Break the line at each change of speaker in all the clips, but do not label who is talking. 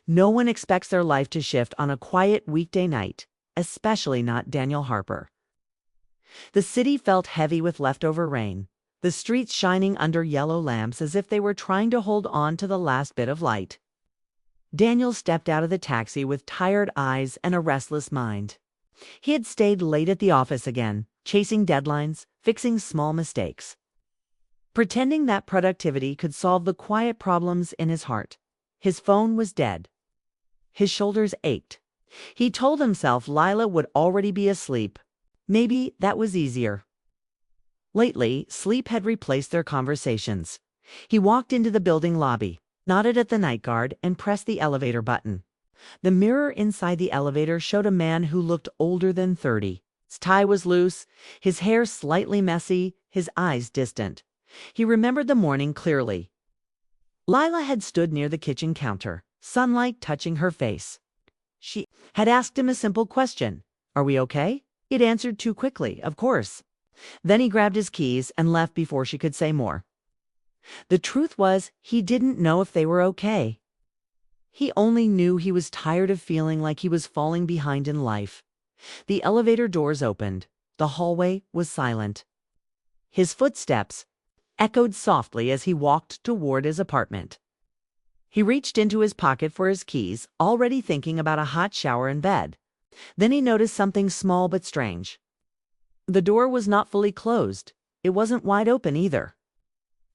No one expects their life to shift on a quiet weekday night, especially not Daniel Harper. The city felt heavy with leftover rain, the streets shining under yellow lamps as if they were trying to hold on to the last bit of light. Daniel stepped out of the taxi with tired eyes and a restless mind. He had stayed late at the office again, chasing deadlines, fixing small mistakes, pretending that productivity could solve the quiet problems in his heart. His phone was dead. His shoulders ached. He told himself Lila would already be asleep. Maybe that was easier. Lately, sleep had replaced their conversations. He walked into the building lobby, nodded at the night guard, and pressed the elevator button. The mirror inside the elevator showed a man who looked older than 30. His tie was loose, his hair slightly messy, his eyes distant. He remembered the morning clearly. Lila had stood near the kitchen counter, sunlight touching her face. She had asked him a simple question. "Are we okay?" He'd answered too quickly, "Of course." Then he grabbed his keys and left before she could say more. The truth was, he didn't know if they were okay. He only knew he was tired of feeling like he was falling behind in life. The elevator doors opened. The hallway was silent. His footsteps echoed softly as he walked toward his apartment. He reached into his pocket for his keys, already thinking about a hot shower and bed. Then he noticed something small but strange. The door was not fully closed. It wasn't wide open either.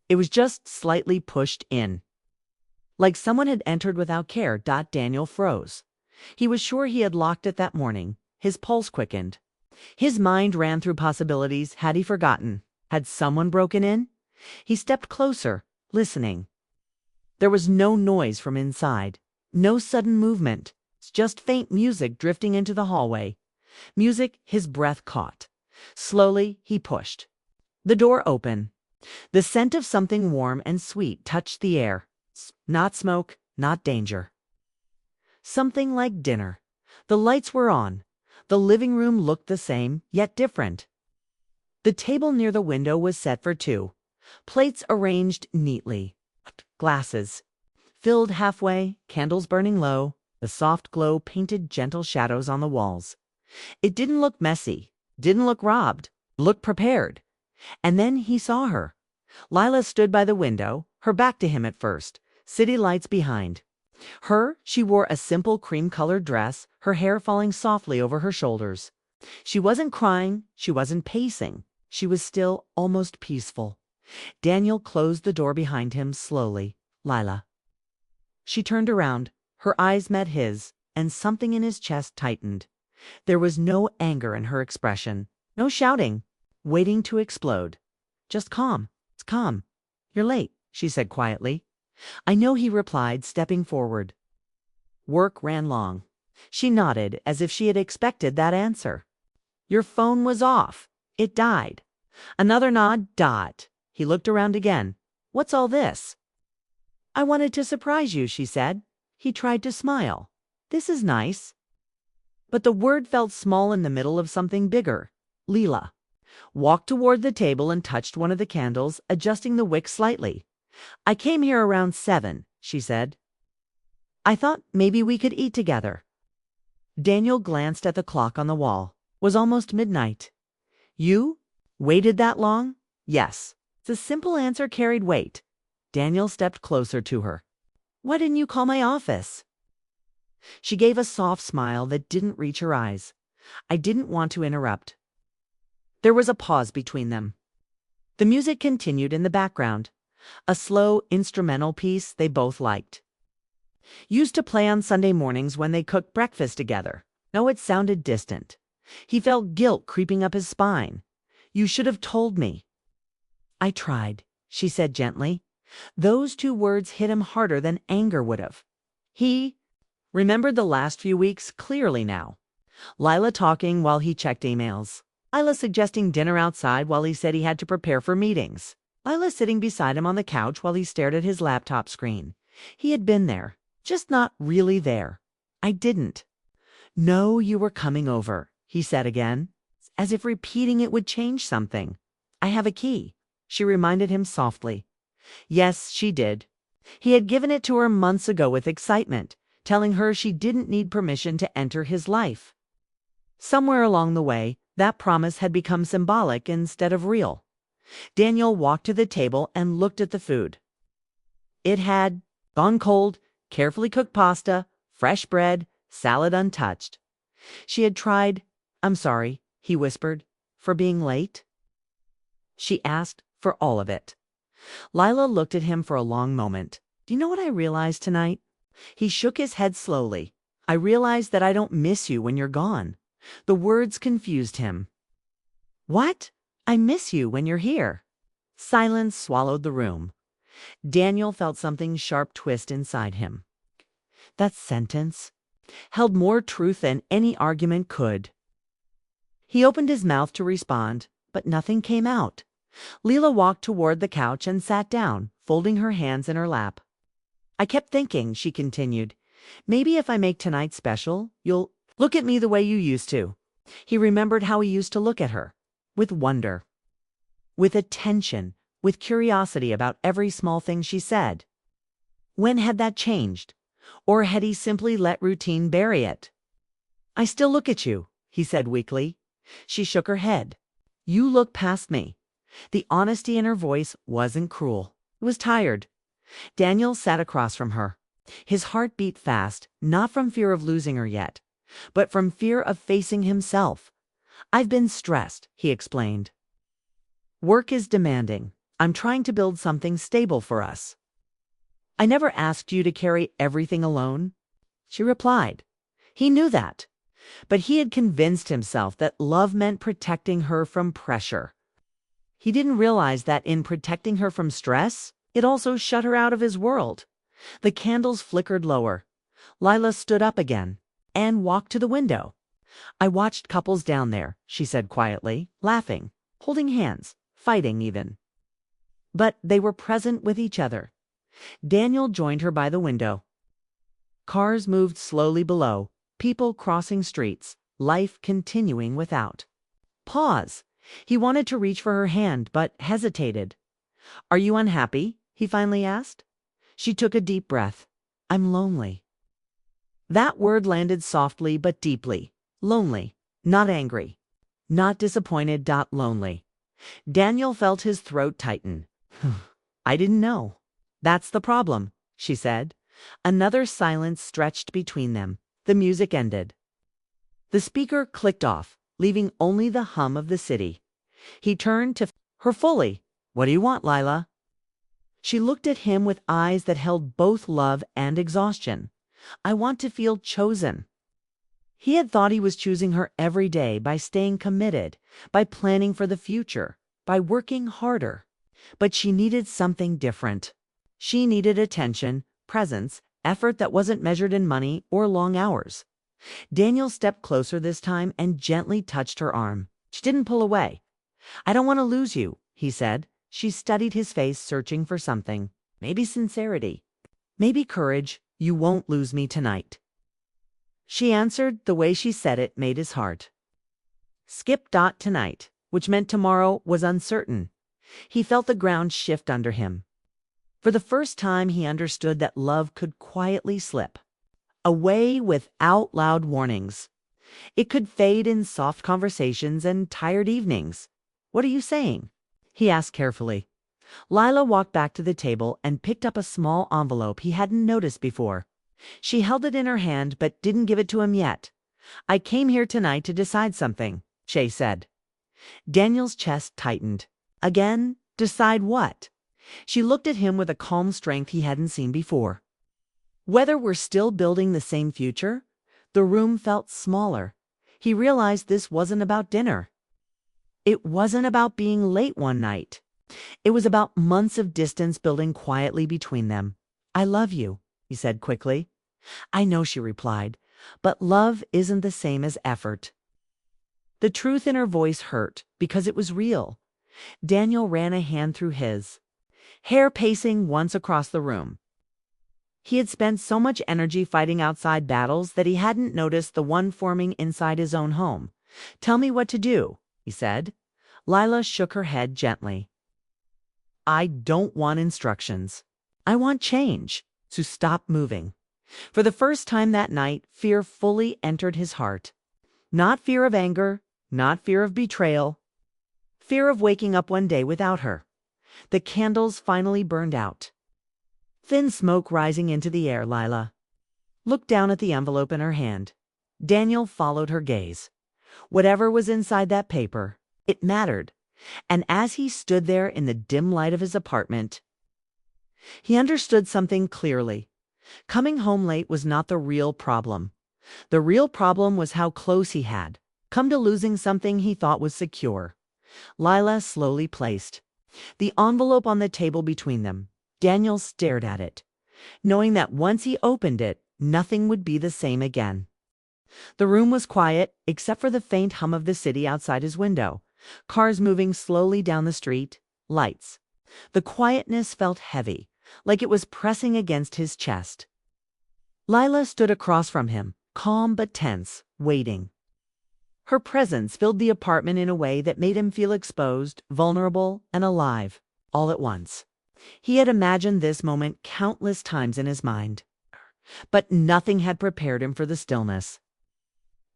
It was just slightly pushed in. Like someone had entered without care. Daniel froze. He was sure he had locked it that morning. His pulse quickened. His mind ran through possibilities. Had he forgotten? Had someone broken in? He stepped closer, listening. There was no noise from inside, no sudden movement, just faint music drifting into the hallway. Music his breath caught. Slowly, he pushed. The door opened. The scent of something warm and sweet touched the air. Not smoke, not danger. Something like dinner. The lights were on. The living room looked the same, yet different. The table near the window was set for two. Plates arranged neatly. Glasses filled halfway, candles burning low. The soft glow painted gentle shadows on the walls. It didn't look messy, didn't look robbed, looked prepared. And then he saw her. Lila stood by the window, her back to him at first, city lights behind. She wore a simple cream-colored dress, her hair falling softly over her shoulders. She wasn't crying, she wasn't pacing. She was still, almost peaceful. Daniel closed the door behind him slowly. "Lila." She turned around. Her eyes met his, and something in his chest tightened. There was no anger in her expression, no shouting, waiting to explode. Just calm. It's calm. "You're late," she said quietly. "I know," he replied, stepping forward. Work ran long. She nodded as if she had expected that answer. "Your phone was off. It died." Another nod. He looked around again. "What's all this?" "I wanted to surprise you," she said. He tried to smile. "This is nice." But the word felt small in the middle of something bigger. Lila walked toward the table and touched one of the candles, adjusting the wick slightly. "I came here around 7, she said. "I thought maybe we could eat together." Daniel glanced at the clock on the wall. It was almost midnight. "You waited that long?" "Yes." The simple answer carried weight. Daniel stepped closer to her. "Why didn't you call my office?" She gave a soft smile that didn't reach her eyes. "I didn't want to interrupt." There was a pause between them. The music continued in the background, a slow instrumental piece they both liked. Used to play on Sunday mornings when they cooked breakfast together. No, it sounded distant. He felt guilt creeping up his spine. "You should have told me." "I tried," she said gently. Those two words hit him harder than anger would have. He remembered the last few weeks clearly now. Lila talking while he checked emails. Lila suggesting dinner outside while he said he had to prepare for meetings. Lila sitting beside him on the couch while he stared at his laptop screen. He had been there, just not really there. "I didn't know you were coming over," he said again, as if repeating it would change something. "I have a key," she reminded him softly. Yes, she did. He had given it to her months ago with excitement, telling her she didn't need permission to enter his life. Somewhere along the way, that promise had become symbolic instead of real. Daniel walked to the table and looked at the food. It had gone cold, carefully cooked pasta, fresh bread, salad untouched. She had tried. "I'm sorry," he whispered, "for being late?" She asked for all of it. Lila looked at him for a long moment. "Do you know what I realized tonight?" He shook his head slowly. "I realized that I don't miss you when you're gone." The words confused him. "What? I miss you when you're here." Silence swallowed the room. Daniel felt something sharp twist inside him. That sentence held more truth than any argument could. He opened his mouth to respond, but nothing came out. Leela walked toward the couch and sat down, folding her hands in her lap. "I kept thinking," she continued, "maybe if I make tonight special, you'll look at me the way you used to." He remembered how he used to look at her, with wonder, with attention, with curiosity about every small thing she said. When had that changed? Or had he simply let routine bury it? "I still look at you," he said weakly. She shook her head. "You look past me." The honesty in her voice wasn't cruel. It was tired. Daniel sat across from her. His heart beat fast, not from fear of losing her yet, but from fear of facing himself. "I've been stressed," he explained. "Work is demanding. I'm trying to build something stable for us." "I never asked you to carry everything alone," she replied. He knew that, but he had convinced himself that love meant protecting her from pressure. He didn't realize that in protecting her from stress, it also shut her out of his world. The candles flickered lower. Lila stood up again and walked to the window. "I watched couples down there," she said quietly, laughing, holding hands, fighting even. But they were present with each other. Daniel joined her by the window. Cars moved slowly below, people crossing streets, life continuing without. Pause. He wanted to reach for her hand, but hesitated. "Are you unhappy?" he finally asked. She took a deep breath. "I'm lonely." That word landed softly but deeply. Lonely, not angry, not disappointed, lonely. Daniel felt his throat tighten. "I didn't know." "That's the problem," she said. Another silence stretched between them. The music ended. The speaker clicked off, leaving only the hum of the city. He turned to her fully. "What do you want, Lila?" She looked at him with eyes that held both love and exhaustion. "I want to feel chosen." He had thought he was choosing her every day by staying committed, by planning for the future, by working harder. But she needed something different. She needed attention, presence, effort that wasn't measured in money or long hours. Daniel stepped closer this time and gently touched her arm. She didn't pull away. "I don't want to lose you," he said. She studied his face, searching for something. Maybe sincerity. Maybe courage. "You won't lose me tonight." She answered the way she said it made his heart skip. Tonight, which meant tomorrow, was uncertain. He felt the ground shift under him. For the first time, he understood that love could quietly slip away without loud warnings. It could fade in soft conversations and tired evenings. "What are you saying?" he asked carefully. Lila walked back to the table and picked up a small envelope he hadn't noticed before. She held it in her hand but didn't give it to him yet. "I came here tonight to decide something," Shay said. Daniel's chest tightened. Again, decide what? She looked at him with a calm strength he hadn't seen before. "Whether we're still building the same future?" The room felt smaller. He realized this wasn't about dinner. It wasn't about being late one night. It was about months of distance building quietly between them. "I love you," he said quickly. "I know," she replied, "but love isn't the same as effort." The truth in her voice hurt because it was real. Daniel ran a hand through his, hair pacing once across the room. He had spent so much energy fighting outside battles that he hadn't noticed the one forming inside his own home. "Tell me what to do," he said. Lila shook her head gently. "I don't want instructions. I want change, to stop moving." For the first time that night, fear fully entered his heart. Not fear of anger, not fear of betrayal, fear of waking up one day without her. The candles finally burned out. Thin smoke rising into the air. Lila looked down at the envelope in her hand. Daniel followed her gaze. Whatever was inside that paper, it mattered. And as he stood there in the dim light of his apartment, he understood something clearly. Coming home late was not the real problem. The real problem was how close he had come to losing something he thought was secure. Lila slowly placed the envelope on the table between them. Daniel stared at it, knowing that once he opened it, nothing would be the same again. The room was quiet, except for the faint hum of the city outside his window. Cars moving slowly down the street, lights. The quietness felt heavy, like it was pressing against his chest. Lila stood across from him, calm but tense, waiting. Her presence filled the apartment in a way that made him feel exposed, vulnerable, and alive, all at once. He had imagined this moment countless times in his mind, but nothing had prepared him for the stillness.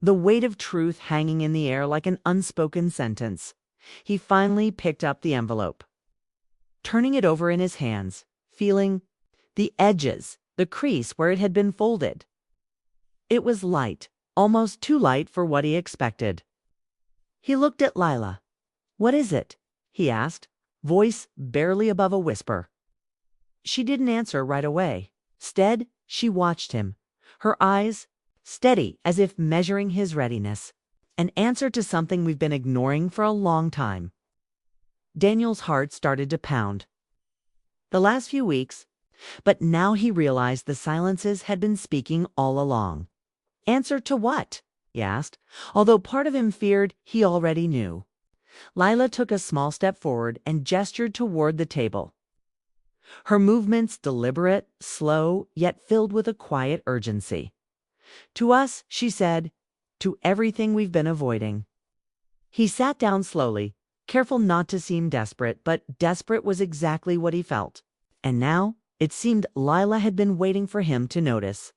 The weight of truth hanging in the air like an unspoken sentence. He finally picked up the envelope, turning it over in his hands, feeling the edges, the crease where it had been folded. It was light, almost too light for what he expected. He looked at Lila. "What is it?" he asked, voice barely above a whisper. She didn't answer right away. Instead, she watched him, her eyes steady as if measuring his readiness. An answer to something we've been ignoring for a long time. Daniel's heart started to pound. The last few weeks, but now he realized the silences had been speaking all along. Answer to what? He asked, although part of him feared he already knew. Lila took a small step forward and gestured toward the table. Her movements deliberate, slow, yet filled with a quiet urgency. "To us," she said, "to everything we've been avoiding." He sat down slowly, careful not to seem desperate, but desperate was exactly what he felt. And now, it seemed Lila had been waiting for him to notice.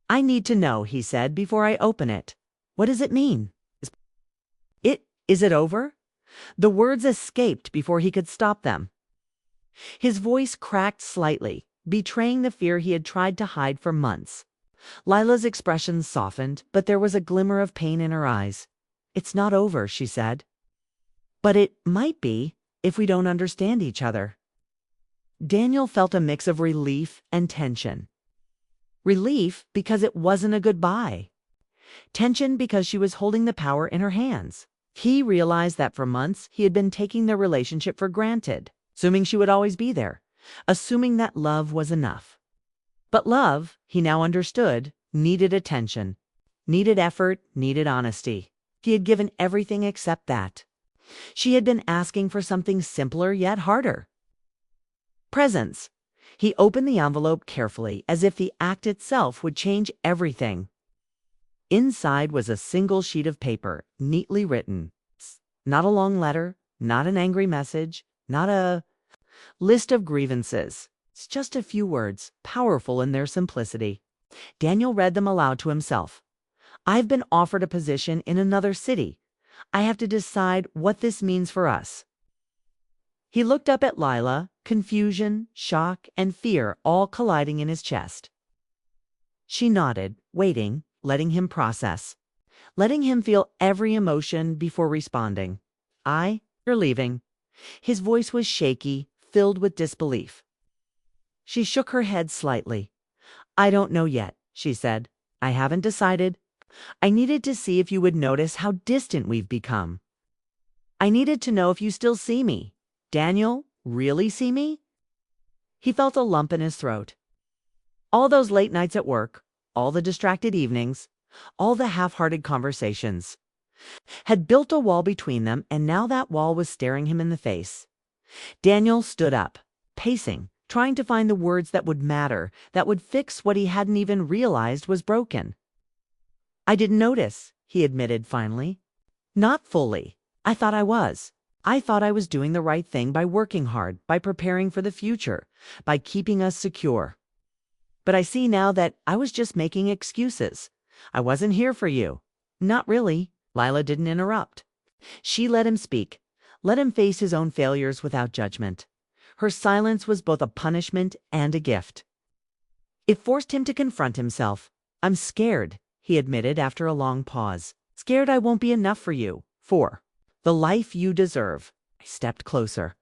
"I need to know," he said, "before I open it. What does it mean? Is it over?" The words escaped before he could stop them. His voice cracked slightly, betraying the fear he had tried to hide for months. Lila's expression softened, but there was a glimmer of pain in her eyes. "It's not over," she said. "But it might be, if we don't understand each other." Daniel felt a mix of relief and tension. Relief because it wasn't a goodbye. Tension because she was holding the power in her hands. He realized that for months he had been taking their relationship for granted, assuming she would always be there, assuming that love was enough. But love, he now understood, needed attention, needed effort, needed honesty. He had given everything except that. She had been asking for something simpler yet harder. Presence. He opened the envelope carefully, as if the act itself would change everything. Inside was a single sheet of paper, neatly written. Not a long letter, not an angry message, not a list of grievances. It's just a few words, powerful in their simplicity. Daniel read them aloud to himself. "I've been offered a position in another city. I have to decide what this means for us." He looked up at Lila, confusion, shock, and fear all colliding in his chest. She nodded, waiting, letting him process, letting him feel every emotion before responding. "You're leaving." His voice was shaky, filled with disbelief. She shook her head slightly. "I don't know yet," she said. "I haven't decided. I needed to see if you would notice how distant we've become. I needed to know if you still see me. Daniel, really see me?" He felt a lump in his throat. All those late nights at work, all the distracted evenings, all the half-hearted conversations, had built a wall between them, and now that wall was staring him in the face. Daniel stood up, pacing, trying to find the words that would matter, that would fix what he hadn't even realized was broken. "I didn't notice," he admitted finally. "Not fully. I thought I was. I thought I was doing the right thing by working hard, by preparing for the future, by keeping us secure. But I see now that I was just making excuses. I wasn't here for you. Not really. Lila didn't interrupt. She let him speak, let him face his own failures without judgment. Her silence was both a punishment and a gift. It forced him to confront himself. I'm scared, he admitted after a long pause. Scared I won't be enough for you. For the life you deserve. I stepped closer.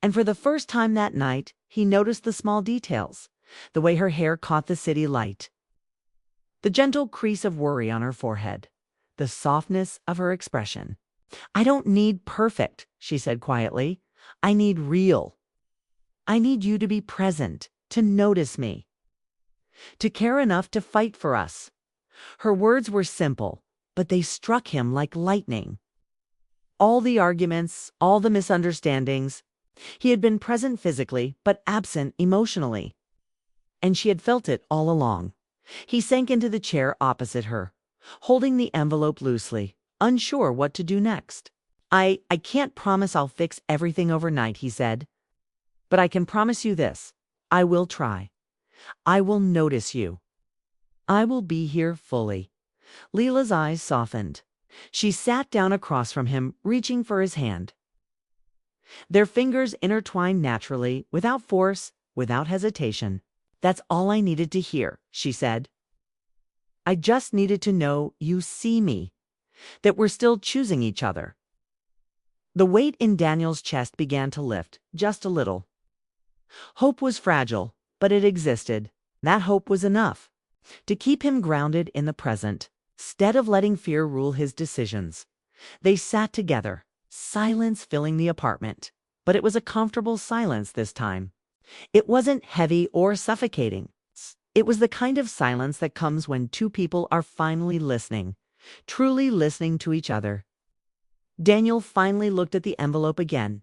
And for the first time that night, he noticed the small details. The way her hair caught the city light. The gentle crease of worry on her forehead. The softness of her expression. I don't need perfect, she said quietly. I need real. I need you to be present, to notice me, to care enough to fight for us. Her words were simple, but they struck him like lightning. All the arguments, all the misunderstandings. He had been present physically, but absent emotionally. And she had felt it all along. He sank into the chair opposite her, holding the envelope loosely, unsure what to do next. I can't promise I'll fix everything overnight, he said. But I can promise you this. I will try. I will notice you. I will be here fully. Leela's eyes softened. She sat down across from him, reaching for his hand. Their fingers intertwined naturally, without force, without hesitation. That's all I needed to hear, she said. I just needed to know you see me, that we're still choosing each other. The weight in Daniel's chest began to lift, just a little. Hope was fragile, but it existed. That hope was enough to keep him grounded in the present, instead of letting fear rule his decisions. They sat together, silence filling the apartment. But it was a comfortable silence this time. It wasn't heavy or suffocating. It was the kind of silence that comes when two people are finally listening, truly listening to each other. Daniel finally looked at the envelope again,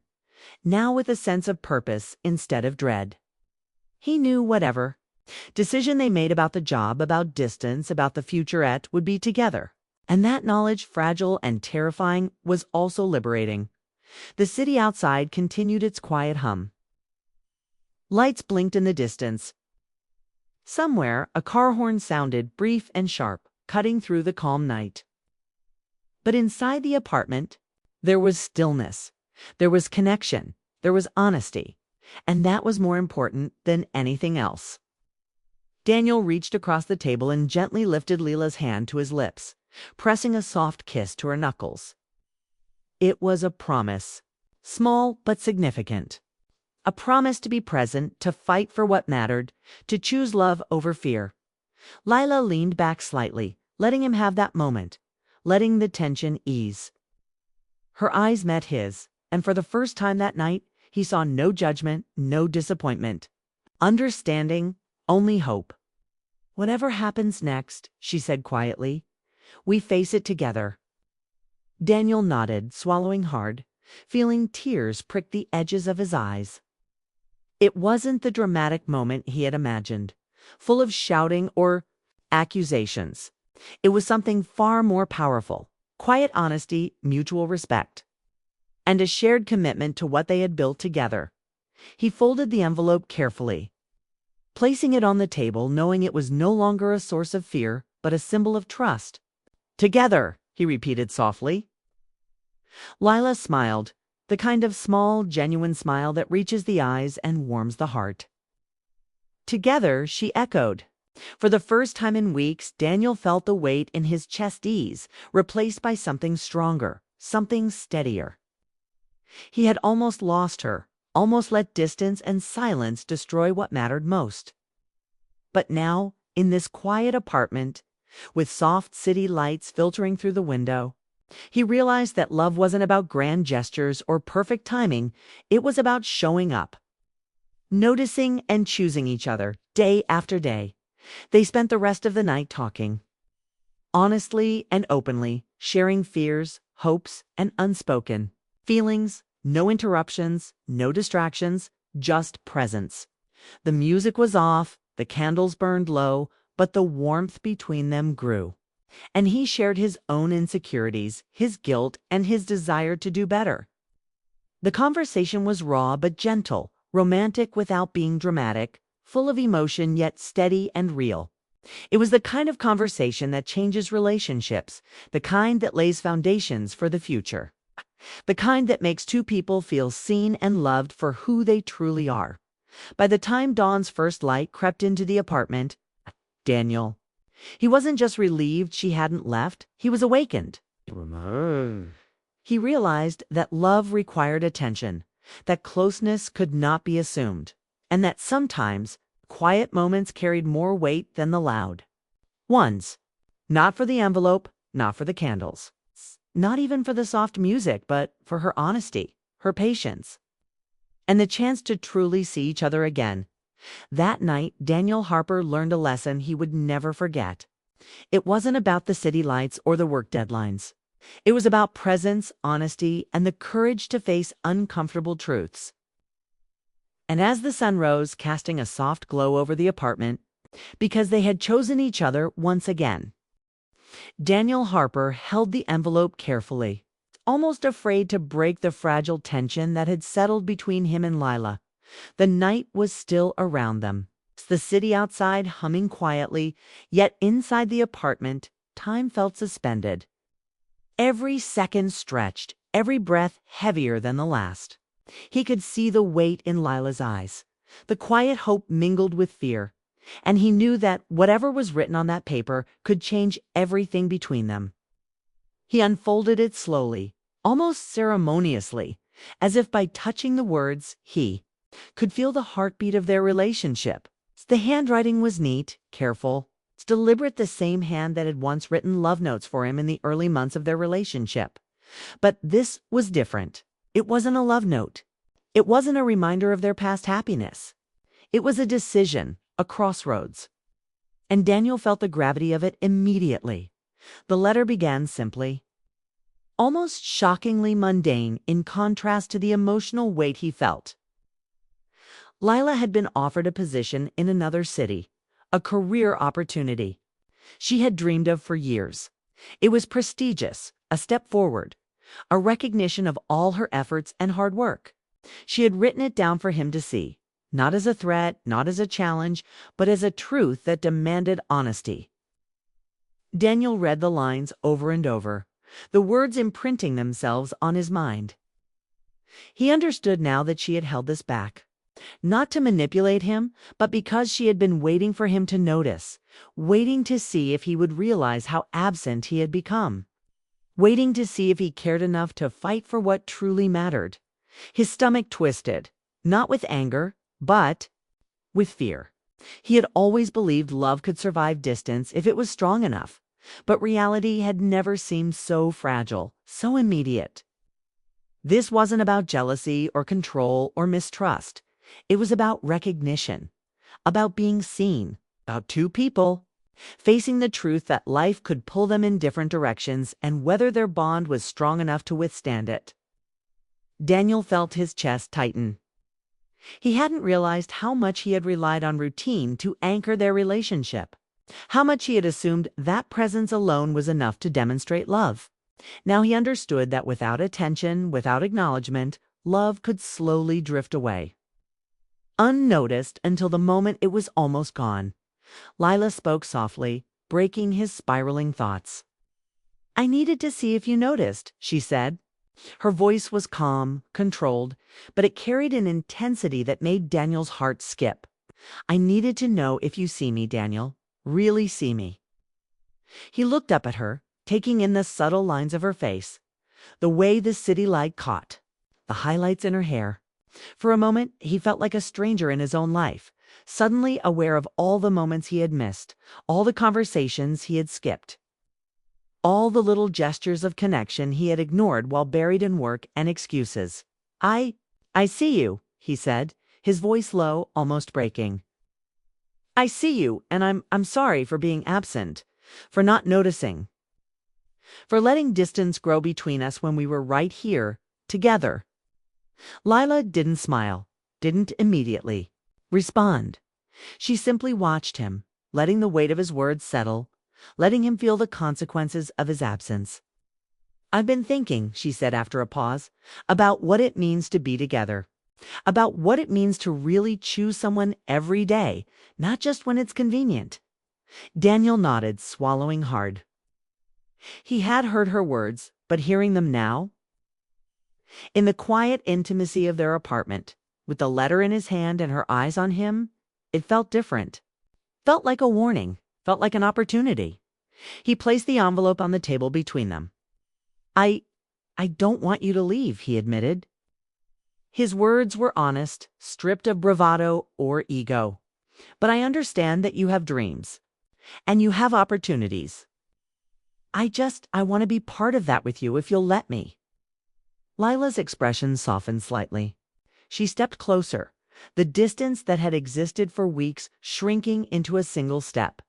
now with a sense of purpose instead of dread. He knew whatever decision they made about the job, about distance, about the futurette would be together. And that knowledge, fragile and terrifying, was also liberating. The city outside continued its quiet hum. Lights blinked in the distance. Somewhere, a car horn sounded, brief and sharp, cutting through the calm night. But inside the apartment, there was stillness. There was connection. There was honesty. And that was more important than anything else. Daniel reached across the table and gently lifted Leela's hand to his lips, pressing a soft kiss to her knuckles. It was a promise, small but significant. A promise to be present, to fight for what mattered, to choose love over fear. Lila leaned back slightly, letting him have that moment, letting the tension ease. Her eyes met his, and for the first time that night, he saw no judgment, no disappointment. Understanding, only hope. Whatever happens next, she said quietly, we face it together. Daniel nodded, swallowing hard, feeling tears prick the edges of his eyes. It wasn't the dramatic moment he had imagined, full of shouting or accusations. It was something far more powerful, quiet honesty, mutual respect, and a shared commitment to what they had built together. He folded the envelope carefully, placing it on the table, knowing it was no longer a source of fear, but a symbol of trust. Together, he repeated softly. Lila smiled, the kind of small, genuine smile that reaches the eyes and warms the heart. Together, she echoed. For the first time in weeks, Daniel felt the weight in his chest ease, replaced by something stronger, something steadier. He had almost lost her, almost let distance and silence destroy what mattered most. But now, in this quiet apartment, with soft city lights filtering through the window, he realized that love wasn't about grand gestures or perfect timing. It was about showing up, noticing and choosing each other day after day. They spent the rest of the night talking, honestly and openly, sharing fears, hopes, and unspoken feelings. No interruptions, no distractions, just presence. The music was off, the candles burned low, but the warmth between them grew. And he shared his own insecurities, his guilt, and his desire to do better. The conversation was raw but gentle, romantic without being dramatic, full of emotion yet steady and real. It was the kind of conversation that changes relationships, the kind that lays foundations for the future, the kind that makes two people feel seen and loved for who they truly are. By the time Dawn's first light crept into the apartment, Daniel, he wasn't just relieved she hadn't left, he was awakened. He realized that love required attention, that closeness could not be assumed, and that sometimes quiet moments carried more weight than the loud ones. Not for the envelope, not for the candles, not even for the soft music, but for her honesty, her patience, and the chance to truly see each other again. That night, Daniel Harper learned a lesson he would never forget. It wasn't about the city lights or the work deadlines. It was about presence, honesty, and the courage to face uncomfortable truths. And as the sun rose, casting a soft glow over the apartment, because they had chosen each other once again, Daniel Harper held the envelope carefully, almost afraid to break the fragile tension that had settled between him and Lila. The night was still around them, the city outside humming quietly, yet inside the apartment, time felt suspended. Every second stretched, every breath heavier than the last. He could see the weight in Lila's eyes, the quiet hope mingled with fear, and he knew that whatever was written on that paper could change everything between them. He unfolded it slowly, almost ceremoniously, as if by touching the words, he could feel the heartbeat of their relationship. The handwriting was neat, careful, deliberate, the same hand that had once written love notes for him in the early months of their relationship. But this was different. It wasn't a love note. It wasn't a reminder of their past happiness. It was a decision, a crossroads. And Daniel felt the gravity of it immediately. The letter began simply, almost shockingly mundane in contrast to the emotional weight he felt. Lila had been offered a position in another city, a career opportunity she had dreamed of for years. It was prestigious, a step forward, a recognition of all her efforts and hard work. She had written it down for him to see, not as a threat, not as a challenge, but as a truth that demanded honesty. Daniel read the lines over and over, the words imprinting themselves on his mind. He understood now that she had held this back. Not to manipulate him, but because she had been waiting for him to notice, waiting to see if he would realize how absent he had become, waiting to see if he cared enough to fight for what truly mattered. His stomach twisted, not with anger, but with fear. He had always believed love could survive distance if it was strong enough, but reality had never seemed so fragile, so immediate. This wasn't about jealousy or control or mistrust. It was about recognition, about being seen, about two people facing the truth that life could pull them in different directions and whether their bond was strong enough to withstand it. Daniel felt his chest tighten. He hadn't realized how much he had relied on routine to anchor their relationship, how much he had assumed that presence alone was enough to demonstrate love. Now he understood that without attention, without acknowledgement, love could slowly drift away, unnoticed until the moment it was almost gone. Lila spoke softly, breaking his spiraling thoughts. "I needed to see if you noticed," she said. Her voice was calm, controlled, but it carried an intensity that made Daniel's heart skip. "I needed to know if you see me, Daniel. Really see me." He looked up at her, taking in the subtle lines of her face, the way the city light caught, the highlights in her hair. For a moment, he felt like a stranger in his own life, suddenly aware of all the moments he had missed, all the conversations he had skipped, all the little gestures of connection he had ignored while buried in work and excuses. I see you," he said, his voice low, almost breaking. "I see you, and I'm sorry for being absent, for not noticing, for letting distance grow between us when we were right here, together." Lila didn't smile, didn't immediately respond. She simply watched him, letting the weight of his words settle, letting him feel the consequences of his absence. "I've been thinking," she said after a pause, "about what it means to be together. about what it means to really choose someone every day, not just when it's convenient. Daniel nodded, swallowing hard. He had heard her words, but hearing them now, in the quiet intimacy of their apartment, with the letter in his hand and her eyes on him, it felt different. Felt like a warning, felt like an opportunity. He placed the envelope on the table between them. I don't want you to leave, he admitted. His words were honest, stripped of bravado or ego. But I understand that you have dreams, and you have opportunities. I want to be part of that with you if you'll let me. Lila's expression softened slightly. She stepped closer, the distance that had existed for weeks shrinking into a single step.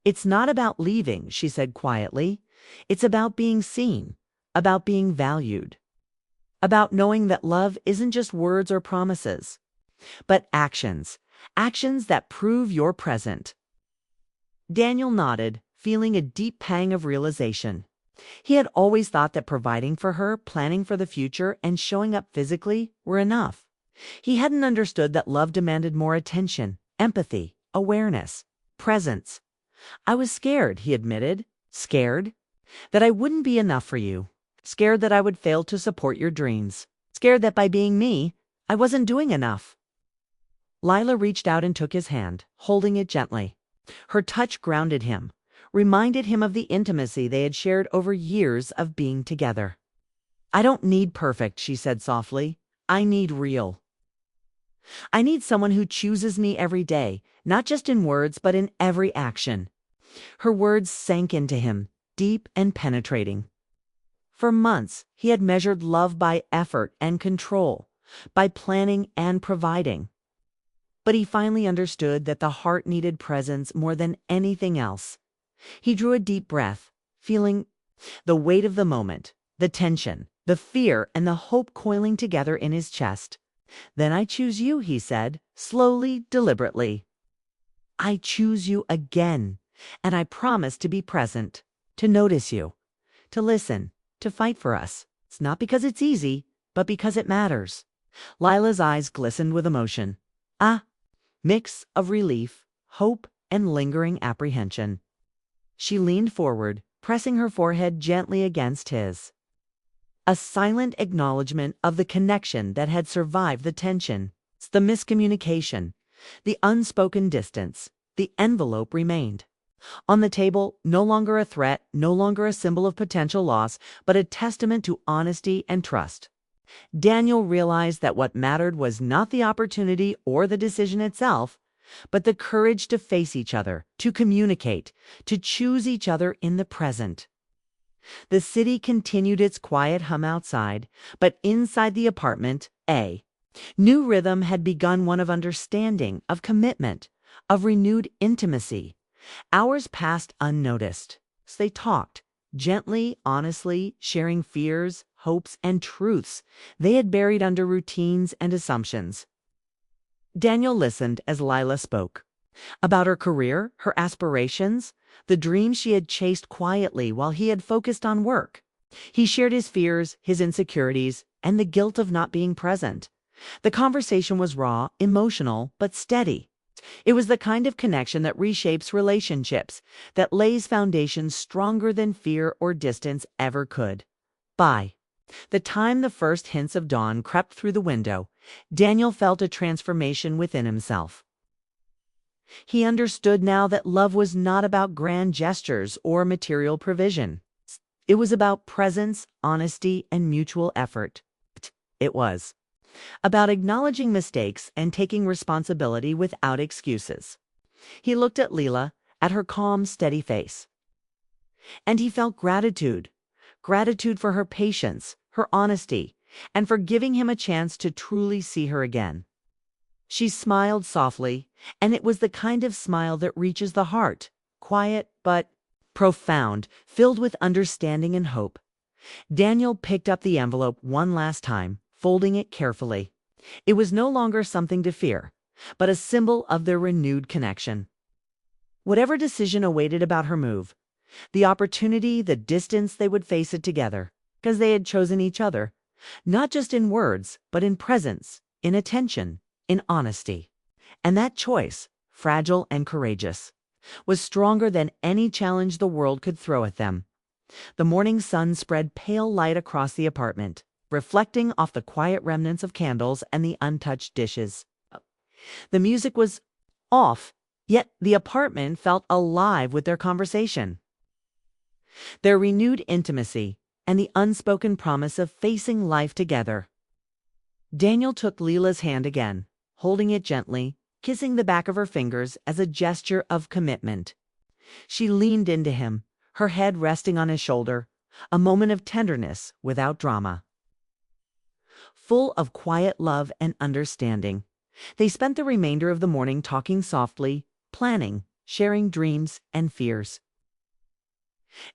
It's not about leaving, she said quietly. It's about being seen, about being valued, about knowing that love isn't just words or promises, but actions that prove you're present. Daniel nodded, feeling a deep pang of realization. He had always thought that providing for her, planning for the future, and showing up physically were enough. He hadn't understood that love demanded more attention, empathy, awareness, presence. I was scared, he admitted. Scared that I wouldn't be enough for you. Scared that I would fail to support your dreams. Scared that by being me, I wasn't doing enough. Lila reached out and took his hand, holding it gently. Her touch grounded him, reminded him of the intimacy they had shared over years of being together. I don't need perfect, she said softly. I need real. I need someone who chooses me every day, not just in words, but in every action. Her words sank into him, deep and penetrating. For months, he had measured love by effort and control, by planning and providing. But he finally understood that the heart needed presence more than anything else. He drew a deep breath, feeling the weight of the moment, the tension, the fear, and the hope coiling together in his chest. Then I choose you, he said, slowly, deliberately. I choose you again, and I promise to be present, to notice you, to listen, to fight for us. It's not because it's easy, but because it matters. Lila's eyes glistened with emotion. Mix of relief, hope, and lingering apprehension. She leaned forward, pressing her forehead gently against his. A silent acknowledgement of the connection that had survived the tension, the miscommunication, the unspoken distance. The envelope remained. On the table, no longer a threat, no longer a symbol of potential loss, but a testament to honesty and trust. Daniel realized that what mattered was not the opportunity or the decision itself, but the courage to face each other, to communicate, to choose each other in the present. The city continued its quiet hum outside, but inside the apartment, a new rhythm had begun, one of understanding, of commitment, of renewed intimacy. Hours passed unnoticed. They talked, gently, honestly, sharing fears, hopes, and truths they had buried under routines and assumptions. Daniel listened as Lila spoke. About her career, her aspirations, the dreams she had chased quietly while he had focused on work. He shared his fears, his insecurities, and the guilt of not being present. The conversation was raw, emotional, but steady. It was the kind of connection that reshapes relationships, that lays foundations stronger than fear or distance ever could. By the time the first hints of dawn crept through the window, Daniel felt a transformation within himself. He understood now that love was not about grand gestures or material provision. It was about presence, honesty, and mutual effort. It was about acknowledging mistakes and taking responsibility without excuses. He looked at Lila, at her calm, steady face. And he felt gratitude for her patience, her honesty, and for giving him a chance to truly see her again. She smiled softly, and it was the kind of smile that reaches the heart, quiet but profound, filled with understanding and hope. Daniel picked up the envelope one last time, folding it carefully. It was no longer something to fear, but a symbol of their renewed connection. Whatever decision awaited about her move, the opportunity, the distance, they would face it together, because they had chosen each other, not just in words, but in presence, in attention, in honesty. And that choice, fragile and courageous, was stronger than any challenge the world could throw at them. The morning sun spread pale light across the apartment, reflecting off the quiet remnants of candles and the untouched dishes. The music was off, yet the apartment felt alive with their conversation. Their renewed intimacy and the unspoken promise of facing life together. Daniel took Leela's hand again, holding it gently, kissing the back of her fingers as a gesture of commitment. She leaned into him, her head resting on his shoulder, a moment of tenderness without drama. Full of quiet love and understanding, they spent the remainder of the morning talking softly, planning, sharing dreams and fears.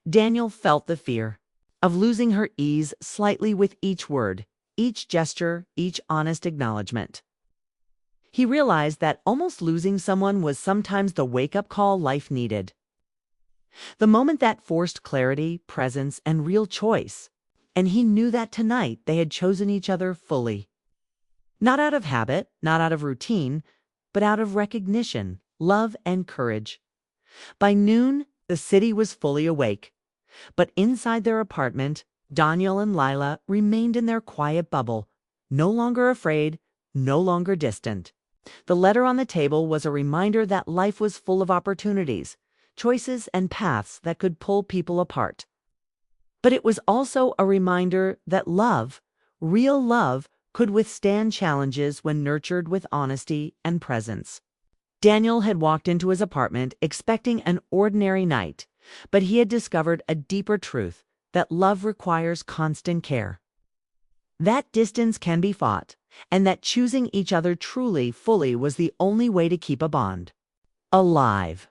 Daniel felt the fear of losing her ease slightly with each word, each gesture, each honest acknowledgement. He realized that almost losing someone was sometimes the wake-up call life needed. The moment that forced clarity, presence, and real choice, and he knew that tonight they had chosen each other fully. Not out of habit, not out of routine, but out of recognition, love, and courage. By noon, the city was fully awake, but inside their apartment, Daniel and Lila remained in their quiet bubble, no longer afraid, no longer distant. The letter on the table was a reminder that life was full of opportunities, choices, and paths that could pull people apart. But it was also a reminder that love, real love, could withstand challenges when nurtured with honesty and presence. Daniel had walked into his apartment expecting an ordinary night, but he had discovered a deeper truth, that love requires constant care. That distance can be fought, and that choosing each other truly, fully was the only way to keep a bond alive.